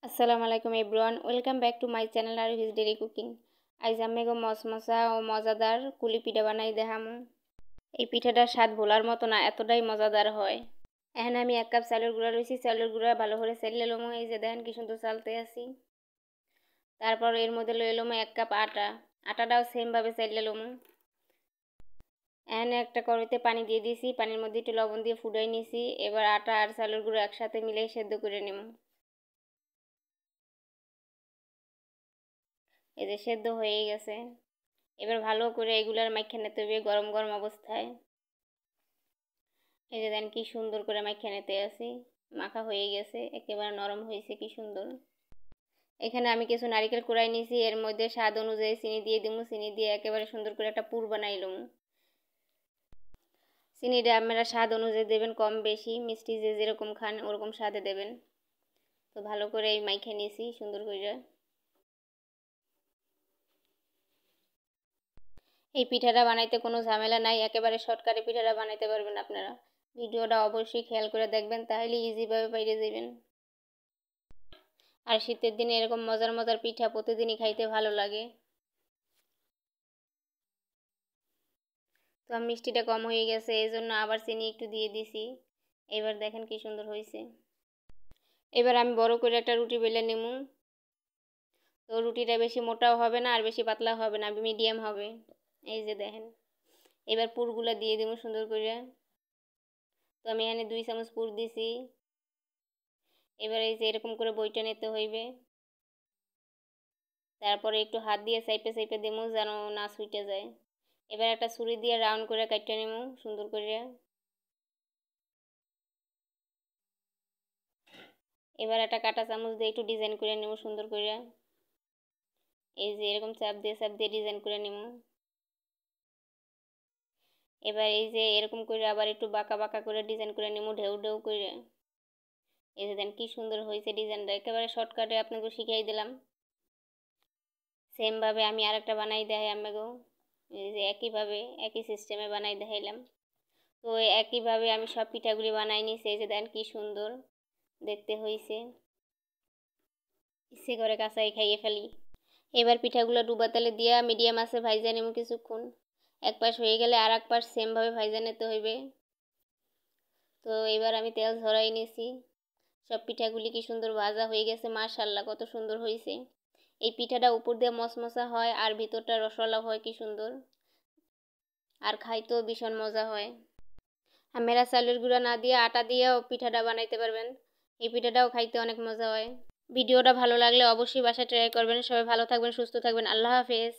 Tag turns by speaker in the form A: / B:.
A: আসসালামু আলাইকুম everyone, welcome back to my channel আর হিজ ডেলি কুকিং। আজ আমি মশমশা ও মজাদার কুলি পিঠা বানাই দেখামু। এই পিঠাটার স্বাদ ভোলার মতো না, এতটাই মজাদার হয়। এখন আমি 1 কাপ চালের গুঁড়া লইছি। চালের গুঁড়া ভালো করে চালিয়ে লমু। এই যে দেখেন কি সুন্দর চালতে আছি। তারপর এর মধ্যে লই লমু 1 কাপ আটা। আটাটাও সেম ভাবে চালিয়ে লমু। এখন একটা কড়াইতে পানি দিয়ে দিয়েছি, পানির মধ্যে একটু লবণ দিয়ে ফুটাই নিয়েছি। এবার আটা আর চালের গুঁড়া একসাথে মিলিয়ে সেদ্ধ করে নেব। এই যে সেদ্ধ হয়ে গেছে। এবার ভালো করে এগুলার মাইখা নিতে হবে গরম গরম অবস্থায়। এই যে দেন কি সুন্দর করে মাইখা নিতে আসি। মাখা হয়ে গেছে, একেবারে নরম হয়েছে, কি সুন্দর। এখানে আমি কিছু নারকেল কুড়াই নিয়েছি, এর মধ্যে স্বাদ অনুযায়ী চিনি দিয়ে দিব। চিনি দিয়ে একেবারে সুন্দর করে একটা পুর বানাইলাম। চিনিটা আপনারা স্বাদ অনুযায়ী দেবেন, কম বেশি মিষ্টি যে যেরকম খান ওরকম স্বাদে দেবেন। তো ভালো করে এই মাইখা নিয়েছি সুন্দর করে। এই পিঠাটা বানাইতে কোনো ঝামেলা নাই, একেবারে শর্টকাটে পিঠাটা বানাইতে পারবেন আপনারা। ভিডিওটা অবশ্যই খেয়াল করে দেখবেন, তাহলে ইজিভাবে পাইরে যাবেন। আর শীতের দিনে এরকম মজার মজার পিঠা প্রতিদিনই খাইতে ভালো লাগে। তো মিষ্টিটা কম হয়ে গেছে, এই জন্য আবার চিনি একটু দিয়ে দিছি। এবার দেখেন কি সুন্দর হয়েছে। এবার আমি বড় করে একটা রুটি বেলে নেব। তো রুটিটা বেশি মোটাও হবে না আর বেশি পাতলা হবে না, মিডিয়াম হবে। এই যে দেখেন। এবার পুরগুলো দিয়ে দেবো সুন্দর করে। তো আমি এখানে 2 চামচ পুর দিছি। এবার এই যে এরকম করে বইটা নিতে হইবে। তারপরে একটু হাত দিয়ে চাইপে চাইপে দেবো যেন না ছুটে যায়। এবার একটা ছুরি দিয়ে রাউন্ড করে কাটতে নেব সুন্দর করে। এবার একটা কাঁটা চামচ দিয়ে একটু ডিজাইন করে নেব সুন্দর করে। এই যে এরকম চাপ দিয়ে ডিজাইন করে নেব। এবার এই যে এরকম করে আবার একটু বাঁকা বাঁকা করে ডিজাইন করে নেব, ঢেউ ঢেউ করে। এই যে দেন কি সুন্দর হয়েছে ডিজাইনটা, একেবারে শর্টকাটে আপনাকে শিখিয়ে দিলাম। সেম ভাবে আমি আরেকটা বানাই দেখাই আপনাকেও। এই যে একইভাবে একই সিস্টেমে বানাই দেখাইলাম। তো একইভাবে আমি সব পিঠাগুলি বানাই নিয়েছি। এই যে দেন কি সুন্দর দেখতে হয়েছে, ইচ্ছে করে কাঁচাই খাইয়ে ফেলি। এবার পিঠাগুলো ডুবা তেলে দিয়া মিডিয়াম আছে ভাইজা নেব কিছুক্ষণ। এক পাশ হয়ে গেলে আর এক পাশ সেমভাবে ভাইজা নিতে হইবে। তো এবার আমি তেল ঝরাই নিয়েছি। সব পিঠাগুলি কি সুন্দর ভাজা হয়ে গেছে, মাশাআল্লাহ কত সুন্দর হয়েছে। এই পিঠাটা উপর দিয়ে মশমশা হয় আর ভিতরটা রসালো হয়, কি সুন্দর। আর খাইতেও ভীষণ মজা হয়। আপনারা চালের গুঁড়া না দিয়ে আটা দিয়েও পিঠাটা বানাইতে পারবেন। এই পিঠাটাও খাইতে অনেক মজা হয়। ভিডিওটা ভালো লাগলে অবশ্যই বাসায় ট্রাই করবেন। সবাই ভালো থাকবেন, সুস্থ থাকবেন। আল্লাহ হাফেজ।